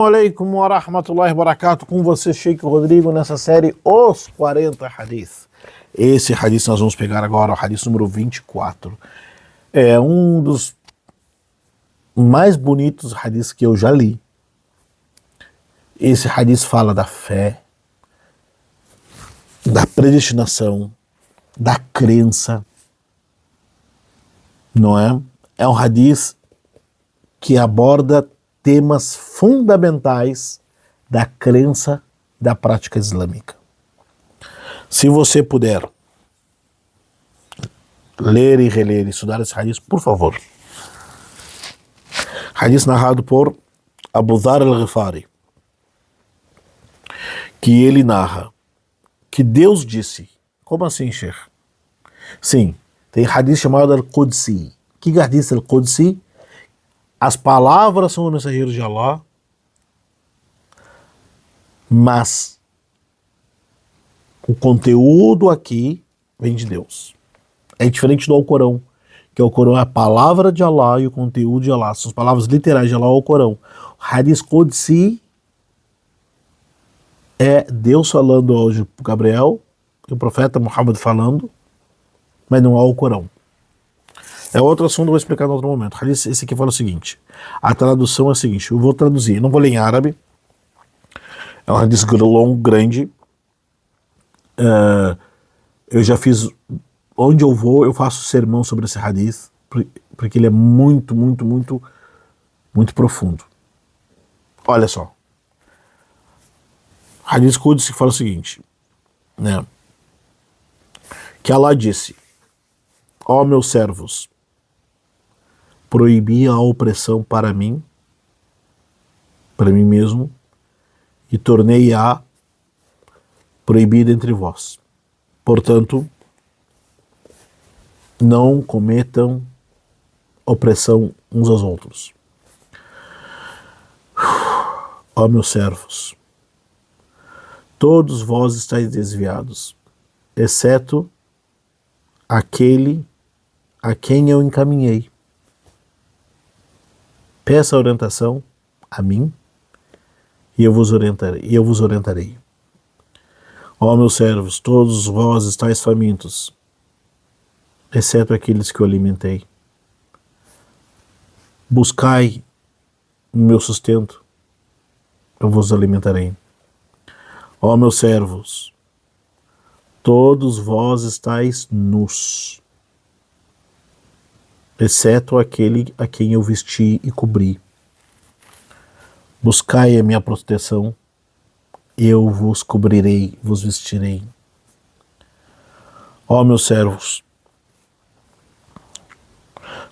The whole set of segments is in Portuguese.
Alaikum wa rahmatullahi wa barakatuh, com você, Sheikh Rodrigo, nessa série Os 40 Hadith. Esse hadith nós vamos pegar agora, o hadith número 24. É um dos mais bonitos hadiths que eu já li. Esse hadith fala da fé, da predestinação, da crença, não é? É um hadith que aborda temas fundamentais da crença da prática islâmica. Se você puder ler e reler e estudar esse hadith, por favor. Hadith narrado por Abu Dharr al-Ghifari, que ele narra que Deus disse. Como assim, Sheikh? Sim, tem hadith chamado Al-Qudsi. Que hadith Al-Qudsi? As palavras são do mensageiro de Allah, mas o conteúdo aqui vem de Deus. É diferente do Alcorão, que o Alcorão é a palavra de Allah e o conteúdo de Allah. São as palavras literais de Allah ao Alcorão. O Hadith Qudsi é Deus falando ao Gabriel e o profeta Muhammad falando, mas não é o Alcorão. É outro assunto, eu vou explicar em outro momento. Esse aqui fala o seguinte: a tradução é a seguinte, eu vou traduzir, eu não vou ler em árabe, é um hadith longo, grande. Eu já fiz, onde eu vou, eu faço sermão sobre esse hadith, porque ele é muito profundo. Olha só. Hadith Qudsi fala o seguinte, né? Que Allah disse: ó meus servos, proibi a opressão para mim mesmo, e tornei-a proibida entre vós. Portanto, não cometam opressão uns aos outros. Ó meus servos, todos vós estáis desviados, exceto aquele a quem eu encaminhei. Peça orientação a mim e eu vos orientarei. Ó meus servos, todos vós estáis famintos, exceto aqueles que eu alimentei. Buscai o meu sustento, eu vos alimentarei. Ó meus servos, todos vós estáis nus, exceto aquele a quem eu vesti e cobri. Buscai a minha proteção, eu vos cobrirei, vos vestirei. Ó meus servos,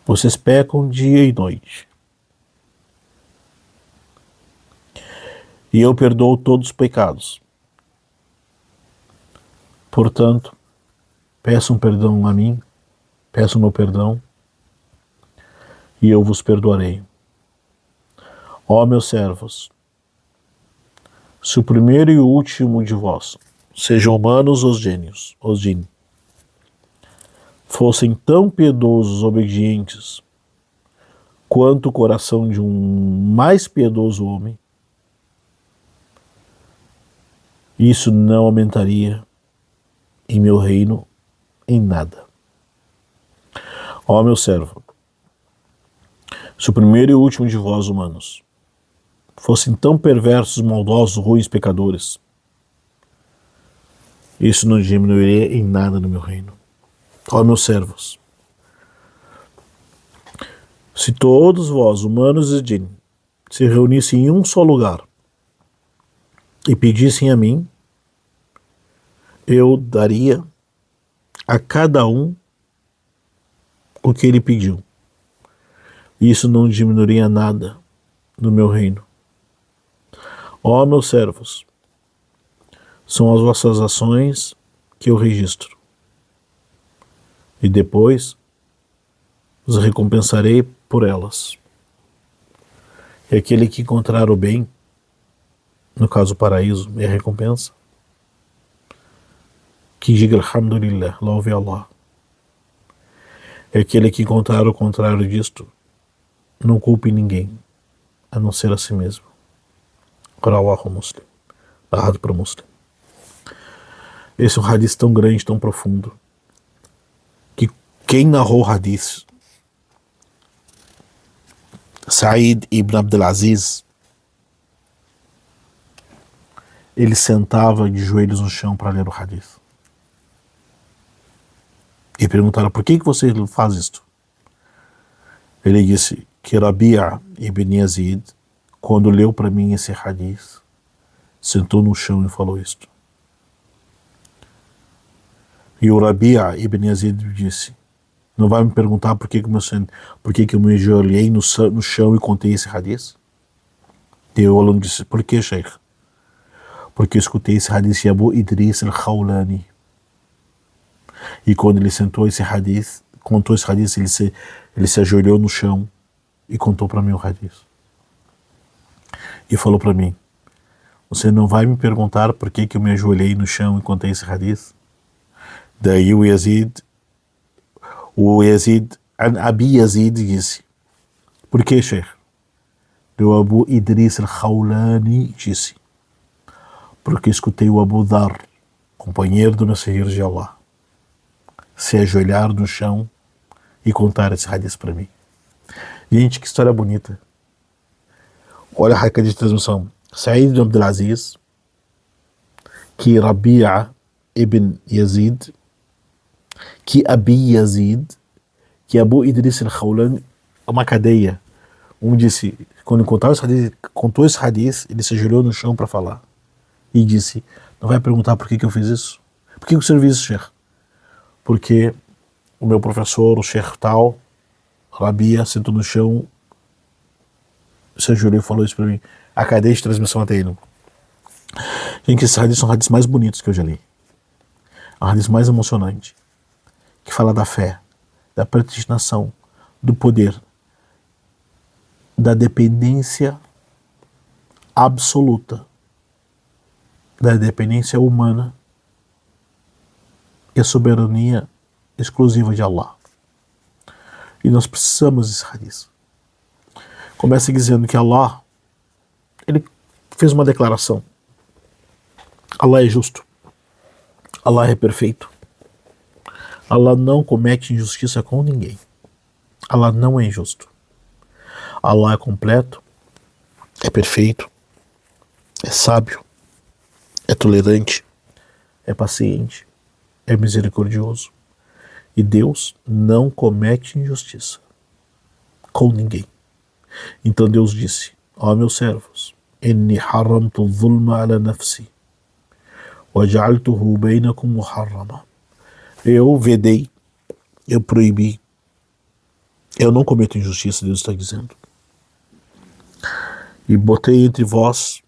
vocês pecam dia e noite, e eu perdoo todos os pecados. Portanto, peçam perdão a mim, peçam meu perdão, e eu vos perdoarei. Ó meus servos, se o primeiro e o último de vós, sejam humanos ou gênios, os jinn, fossem tão piedosos, obedientes, quanto o coração de um mais piedoso homem, isso não aumentaria em meu reino em nada. Ó meu servo, se o primeiro e o último de vós, humanos, fossem tão perversos, maldosos, ruins, pecadores, isso não diminuiria em nada no meu reino. Ó meus servos, se todos vós, humanos e jinn, se reunissem em um só lugar e pedissem a mim, eu daria a cada um o que ele pediu. Isso não diminuiria nada no meu reino. Ó meus servos, são as vossas ações que eu registro, e depois os recompensarei por elas. E aquele que encontrar o bem, no caso o paraíso, é a recompensa, que diga alhamdulillah, louve Allah. E aquele que encontrar o contrário disto, não culpe ninguém, a não ser a si mesmo. Rawahu Muslim. Narrado para Muslim. Esse é um hadith tão grande, tão profundo, que quem narrou o hadith, Said ibn Abdelaziz, ele sentava de joelhos no chão para ler o hadith. E perguntaram, por que você faz isto? Ele disse que Rabi'a ibn Yazid, quando leu para mim esse hadith, sentou no chão e falou isto. E o Rabi'a ibn Yazid disse, não vai me perguntar por que eu me ajoelhei no chão e contei esse hadith? E o aluno disse, por que, Sheikh? Porque eu escutei esse hadith de Abu Idris al-Khawlani. E quando ele contou esse hadith, ele se ajoelhou no chão e contou para mim o hadith. E falou para mim, você não vai me perguntar por que eu me ajoelhei no chão e contei esse hadith? Daí o Yazid, Abi Yazid disse, por que, Sheikh? O Abu Idris al-Khawlani disse, porque escutei o Abu Dhar, companheiro do mensageiro de Allah, se ajoelhar no chão e contar esse hadith para mim. Gente, que história bonita. Olha a raca de transmissão. Said ibn Abdelaziz, que Rabi'a ibn Yazid, que Abi Yazid, que Abu Idris al-Khawlani, uma cadeia. Um disse, quando contou esse hadith, ele se ajoelhou no chão para falar. E disse, não vai perguntar por que eu fiz isso? Por que eu servi isso, Sheikh? Porque o meu professor, o Sheikh tal, Rabi'a, sentou no chão, se ajoelhou e falou isso para mim. A cadeia de transmissão até ele. Gente, esses hadiths são hadiths mais bonitos que eu já li. É um hadith mais emocionante, que fala da fé, da predestinação, do poder, da dependência absoluta, da dependência humana e a soberania exclusiva de Allah. E nós precisamos desse hadith. Começa dizendo que Allah, ele fez uma declaração. Allah é justo. Allah é perfeito. Allah não comete injustiça com ninguém. Allah não é injusto. Allah é completo, é perfeito, é sábio, é tolerante, é paciente, é misericordioso. E Deus não comete injustiça com ninguém. Então Deus disse, ó meus servos, inni haramtu dhulma ala nafsi wa ja'altuhu bainakum muharrama. Eu vedei, eu proibi, eu não cometo injustiça, Deus está dizendo. E botei entre vós,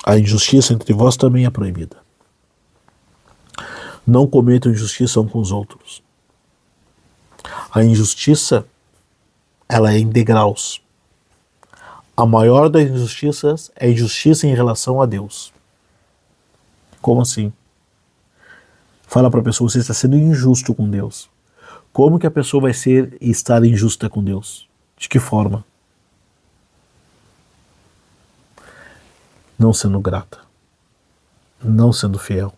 a injustiça entre vós também é proibida. Não cometam injustiça uns com os outros. A injustiça, ela é em degraus. A maior das injustiças é a injustiça em relação a Deus. Como assim? Fala para a pessoa, você está sendo injusto com Deus. Como que a pessoa vai estar injusta com Deus? De que forma? Não sendo grata. Não sendo fiel.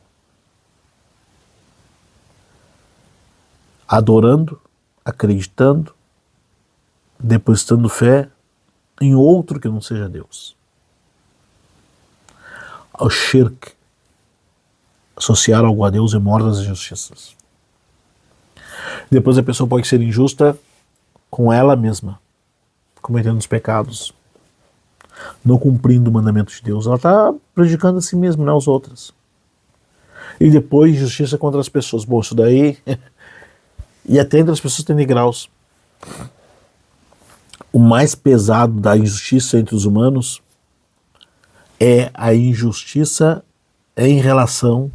Adorando, acreditando, depositando fé em outro que não seja Deus. Ao shirk, associar algo a Deus é maior das injustiças. Depois a pessoa pode ser injusta com ela mesma, cometendo os pecados, não cumprindo o mandamento de Deus. Ela está prejudicando a si mesma, não aos outros. E depois justiça contra as pessoas. Bom, isso daí... E até entre as pessoas tem graus. O mais pesado da injustiça entre os humanos é a injustiça em relação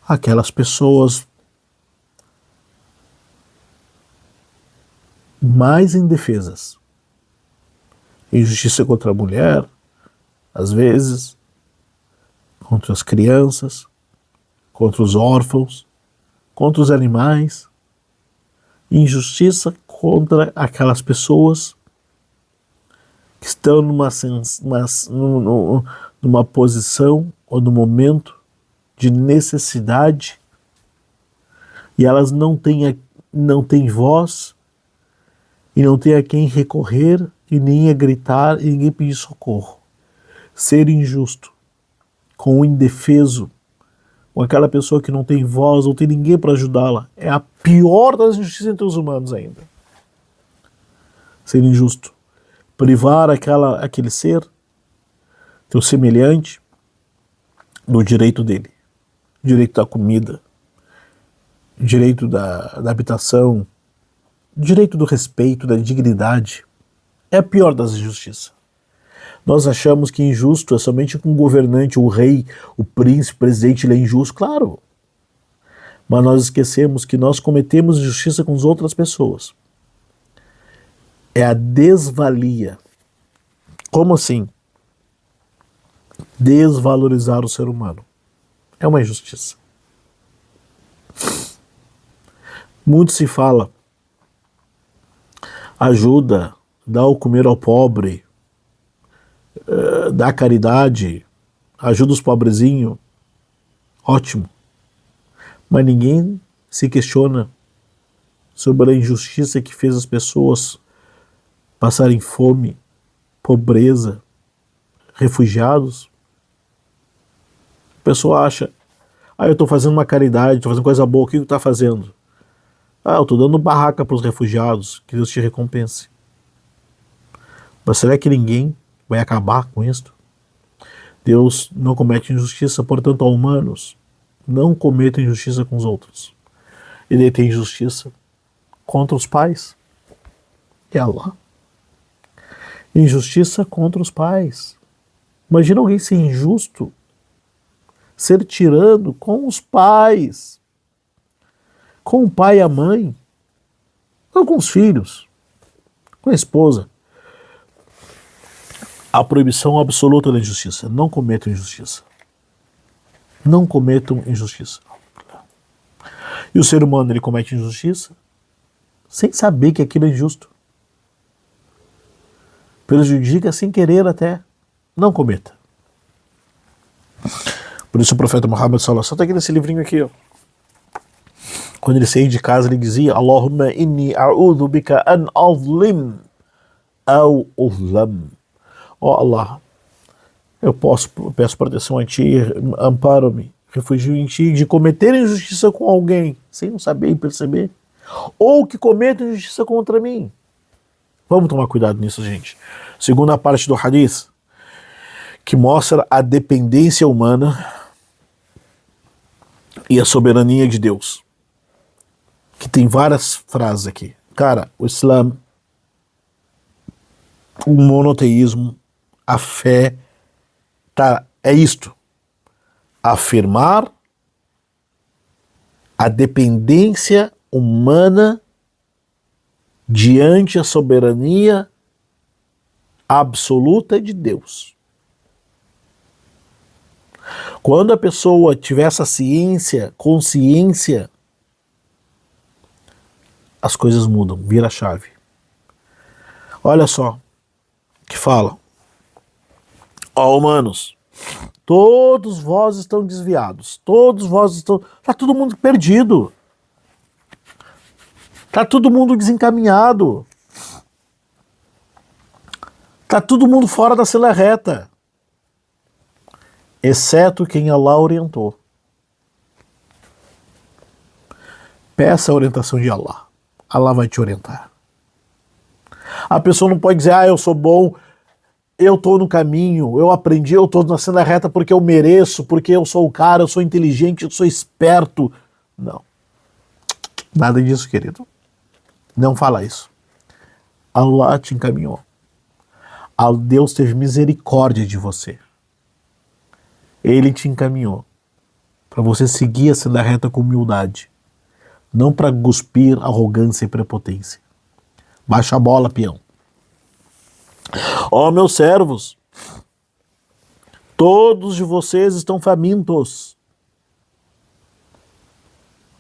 àquelas pessoas mais indefesas. Injustiça contra a mulher, às vezes, contra as crianças, contra os órfãos, contra os animais, injustiça contra aquelas pessoas que estão numa posição ou no momento de necessidade e elas não têm voz e não têm a quem recorrer e nem a gritar e ninguém pedir socorro. Ser injusto com o indefeso, com aquela pessoa que não tem voz, não tem ninguém para ajudá-la, é a pior das injustiças entre os humanos ainda. Ser injusto. Privar aquele ser, teu semelhante, do direito dele. Direito da comida, direito da habitação, direito do respeito, da dignidade. É a pior das injustiças. Nós achamos que injusto é somente com o governante, o rei, o príncipe, o presidente, ele é injusto, claro. Mas nós esquecemos que nós cometemos injustiça com as outras pessoas. É a desvalia. Como assim? Desvalorizar o ser humano. É uma injustiça. Muito se fala, ajuda, dá o comer ao pobre, dá caridade, ajuda os pobrezinhos, ótimo. Mas ninguém se questiona sobre a injustiça que fez as pessoas passarem fome, pobreza, refugiados. A pessoa acha, eu estou fazendo uma caridade, estou fazendo coisa boa, o que tu está fazendo? Eu estou dando barraca para os refugiados, que Deus te recompense. Mas será que ninguém vai acabar com isso? Deus não comete injustiça, portanto, a humanos. Não cometam injustiça com os outros. Ele tem injustiça contra os pais. E Allah. Injustiça contra os pais. Imagina alguém ser injusto, ser tirano com os pais, com o pai e a mãe, não com os filhos, com a esposa. A proibição absoluta da injustiça. Não cometam injustiça. Não cometam injustiça. E o ser humano, ele comete injustiça sem saber que aquilo é injusto. Prejudica sem querer até. Não cometa. Por isso o profeta Muhammad sallallahu alaihi wasallam, está aqui nesse livrinho aqui, ó. Quando ele saía de casa, ele dizia: Allahumma inni a'udhu bika an azlim aw uzlam. Ó Allah, eu peço proteção a ti, amparo-me, refugio em ti de cometer injustiça com alguém, sem não saber e perceber, ou que cometa injustiça contra mim. Vamos tomar cuidado nisso, gente. Segunda parte do hadith, que mostra a dependência humana e a soberania de Deus. Que tem várias frases aqui. Cara, o Islã, o monoteísmo, a fé, é isto. Afirmar a dependência humana diante a soberania absoluta de Deus. Quando a pessoa tiver essa consciência, as coisas mudam, vira a chave. Olha só, que fala: ó humanos, todos vós estão desviados, todos vós estão... Está todo mundo perdido. Está todo mundo desencaminhado. Está todo mundo fora da sela reta. Exceto quem Allah orientou. Peça a orientação de Allah. Allah vai te orientar. A pessoa não pode dizer: eu sou bom, eu estou no caminho, eu aprendi, eu estou na senda reta porque eu mereço, porque eu sou o cara, eu sou inteligente, eu sou esperto. Não. Nada disso, querido. Não fala isso. Allah te encaminhou. Deus teve misericórdia de você. Ele te encaminhou para você seguir a senda reta com humildade, não para cuspir arrogância e prepotência. Baixa a bola, peão. Ó meus servos, todos de vocês estão famintos,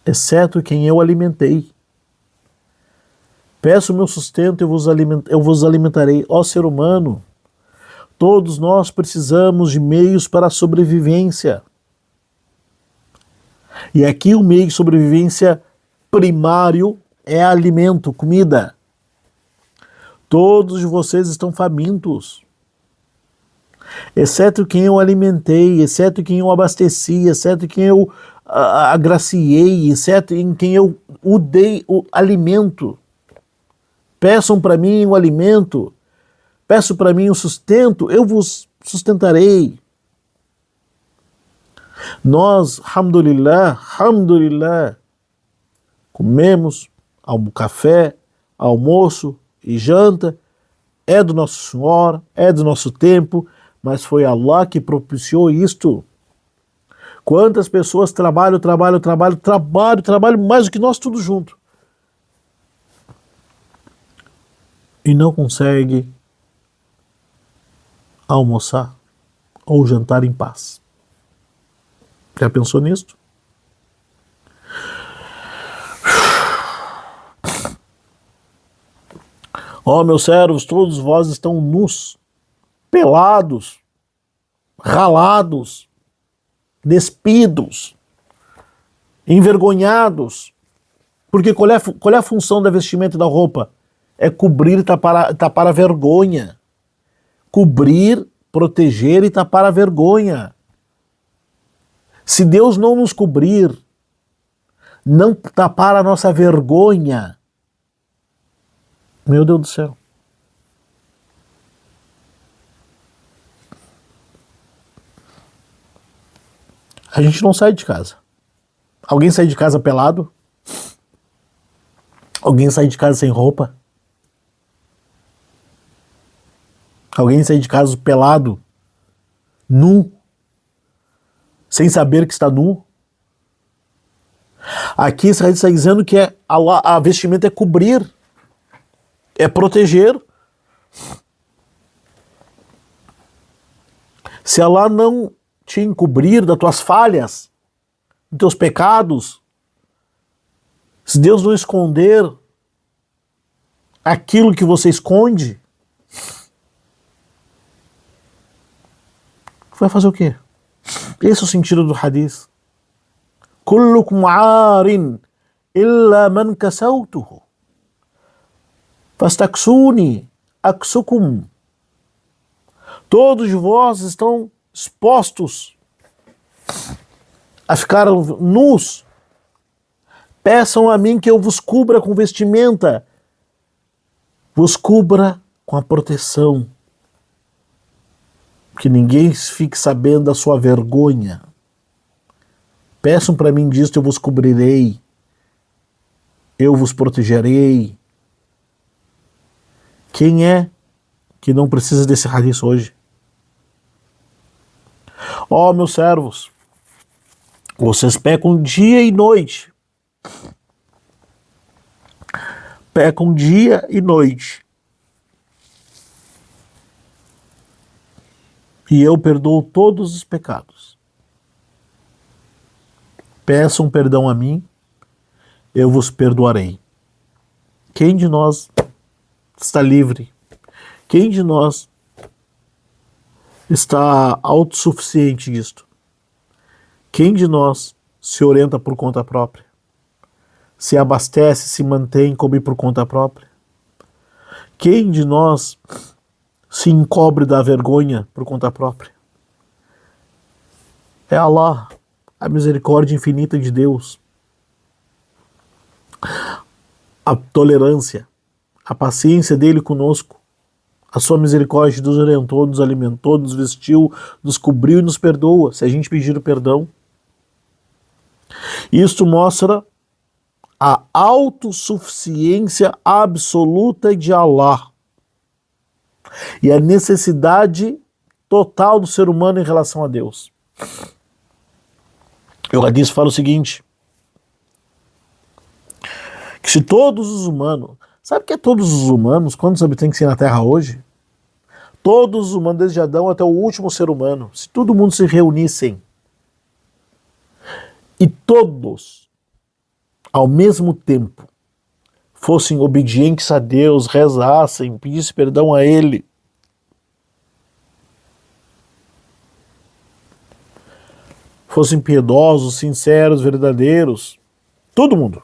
exceto quem eu alimentei. Peço meu sustento e eu vos alimentarei. Ó ser humano, Todos nós precisamos de meios para a sobrevivência. E aqui o meio de sobrevivência primário é alimento, comida. Todos vocês estão famintos, exceto quem eu alimentei, exceto quem eu abasteci, exceto quem eu agraciei, exceto em quem eu dei o alimento. Peçam para mim o alimento, peço para mim o sustento, eu vos sustentarei. Nós, alhamdulillah, comemos café, almoço e janta, é do nosso Senhor, é do nosso tempo, mas foi Allah que propiciou isto. Quantas pessoas trabalham mais do que nós tudo junto e não consegue almoçar ou jantar em paz. Já pensou nisso? Ó, meus servos, todos vós estão nus, pelados, ralados, despidos, envergonhados. Porque qual é a função da vestimenta e da roupa? É cobrir e tapar a vergonha. Cobrir, proteger e tapar a vergonha. Se Deus não nos cobrir, não tapar a nossa vergonha, meu Deus do céu. A gente não sai de casa. Alguém sai de casa pelado? Alguém sai de casa sem roupa? Alguém sai de casa pelado? Nu? Sem saber que está nu? Aqui Israel está dizendo que a vestimenta é cobrir, é proteger. Se Allah não te encobrir das tuas falhas, dos teus pecados, se Deus não esconder aquilo que você esconde, vai fazer o quê? Esse é o sentido do hadith. Kullukum aarin illa man kasawtuhu fastaksuni aksukum. Todos vós estão expostos a ficar nus. Peçam a mim que eu vos cubra com vestimenta, vos cubra com a proteção, que ninguém fique sabendo da sua vergonha. Peçam para mim disto, eu vos cobrirei, eu vos protegerei. Quem é que não precisa desse hadith hoje? Ó, meus servos, vocês pecam dia e noite. Pecam dia e noite. E eu perdoo todos os pecados. Peçam perdão a mim, eu vos perdoarei. Quem de nós está livre? Quem de nós está autossuficiente disto? Quem de nós se orienta por conta própria? Se abastece, se mantém, come por conta própria? Quem de nós se encobre da vergonha por conta própria? É Allah, a misericórdia infinita de Deus, a tolerância, a paciência dele conosco, a sua misericórdia nos orientou, nos alimentou, nos vestiu, nos cobriu e nos perdoa, se a gente pedir o perdão. Isto mostra a autossuficiência absoluta de Allah e a necessidade total do ser humano em relação a Deus. O hadith fala o seguinte, que se todos os humanos, sabe o que é todos os humanos? Quantos habitantes tem na Terra hoje? Todos os humanos, desde Adão até o último ser humano, se todo mundo se reunissem e todos, ao mesmo tempo, fossem obedientes a Deus, rezassem, pedissem perdão a Ele, fossem piedosos, sinceros, verdadeiros, todo mundo,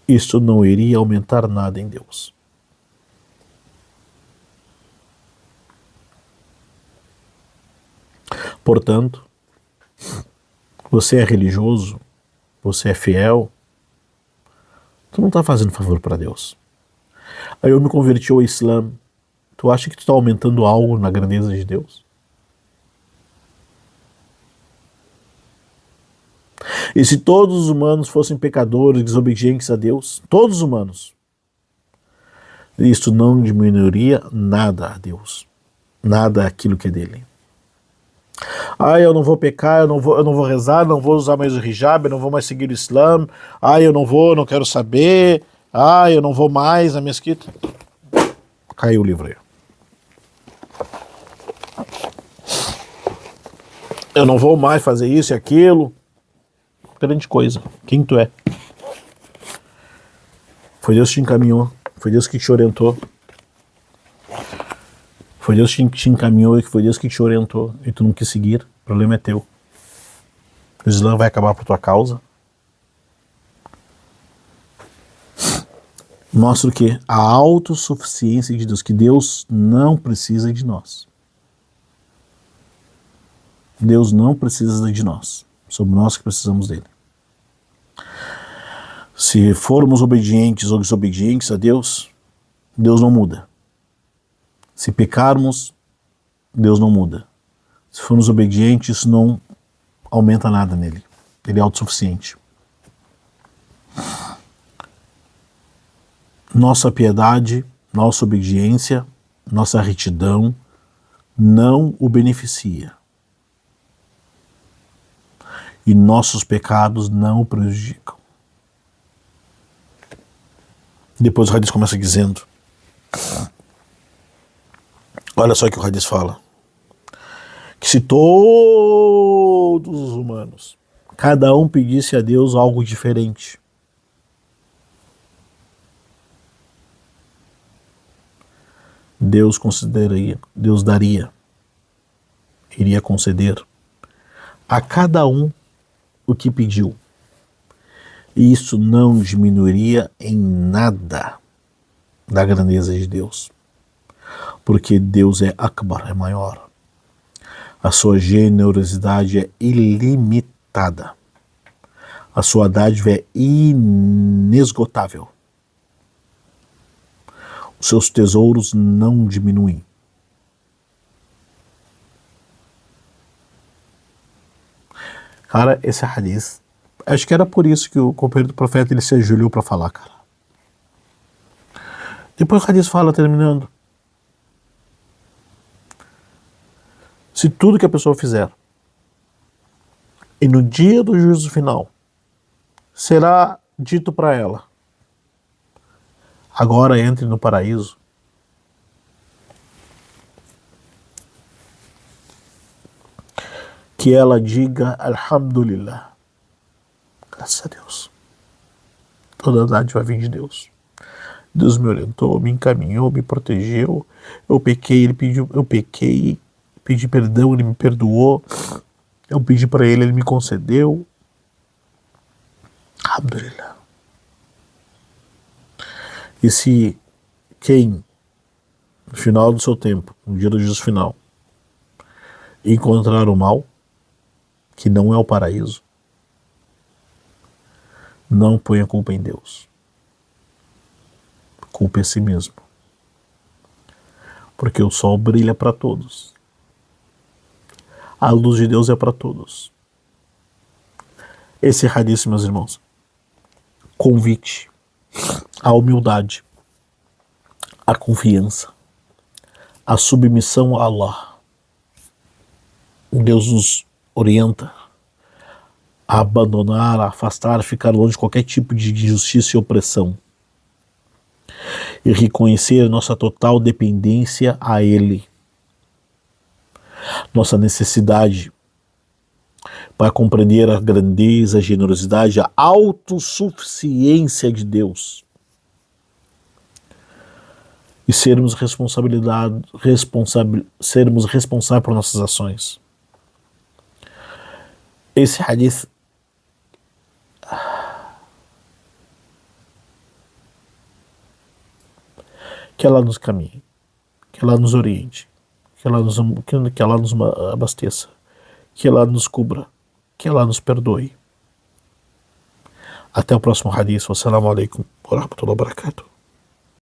isso não iria aumentar nada em Deus. Portanto, você é religioso, você é fiel, tu não está fazendo favor para Deus. Aí eu me converti ao Islã, tu acha que tu está aumentando algo na grandeza de Deus? E se todos os humanos fossem pecadores, desobedientes a Deus, todos os humanos, isso não diminuiria nada a Deus, nada aquilo que é dele. Eu não vou pecar, eu não vou rezar, não vou usar mais o hijab, eu não vou mais seguir o Islã, eu não quero saber, eu não vou mais na mesquita. Caiu o livro aí. Eu não vou mais fazer isso e aquilo. Grande coisa. Quem tu é? Foi Deus que te encaminhou, foi Deus que te orientou. Foi Deus que te encaminhou e foi Deus que te orientou e tu não quis seguir, o problema é teu. O Islã vai acabar por tua causa. Mostra o quê? A autossuficiência de Deus, que Deus não precisa de nós. Deus não precisa de nós, somos nós que precisamos dele. Se formos obedientes ou desobedientes a Deus, Deus não muda. Se pecarmos, Deus não muda. Se formos obedientes, isso não aumenta nada nele. Ele é autossuficiente. Nossa piedade, nossa obediência, nossa retidão não o beneficia. E nossos pecados não o prejudicam. Depois o Hadith começa dizendo, olha só o que o Hadith fala, que se todos os humanos, cada um pedisse a Deus algo diferente, Deus consideraria, Deus daria, iria conceder a cada um o que pediu. E isso não diminuiria em nada da grandeza de Deus. Porque Deus é Akbar, é maior. A sua generosidade é ilimitada. A sua dádiva é inesgotável. Os seus tesouros não diminuem. Cara, esse hadith, acho que era por isso que o companheiro do profeta ele se ajoelhou para falar, cara. Depois o hadith fala, terminando, se tudo que a pessoa fizer e no dia do juízo final será dito para ela, agora entre no paraíso, que ela diga Alhamdulillah, graças a Deus, toda a dádiva vem de Deus. Deus me orientou, me encaminhou, me protegeu, eu pequei, pedi perdão, ele me perdoou, eu pedi para ele, ele me concedeu. Alhamdulillah. E se quem, no final do seu tempo, no dia do juízo final, encontrar o mal, que não é o paraíso, não ponha culpa em Deus. Culpa é si mesmo. Porque o sol brilha para todos. A luz de Deus é para todos. Esse hadith, meus irmãos, convite à humildade, à confiança, à submissão a Allah. Deus nos orienta a abandonar, a afastar, a ficar longe de qualquer tipo de injustiça e opressão e reconhecer nossa total dependência a Ele, nossa necessidade para compreender a grandeza, a generosidade, a autossuficiência de Deus e sermos responsáveis por nossas ações. esse hadith que ela nos caminhe, que ela nos oriente, que ela nos abasteça, que ela nos cubra, que ela nos perdoe. Até o próximo hadith. Wassalamu alaikum wa rahmatullahi wa barakatuh.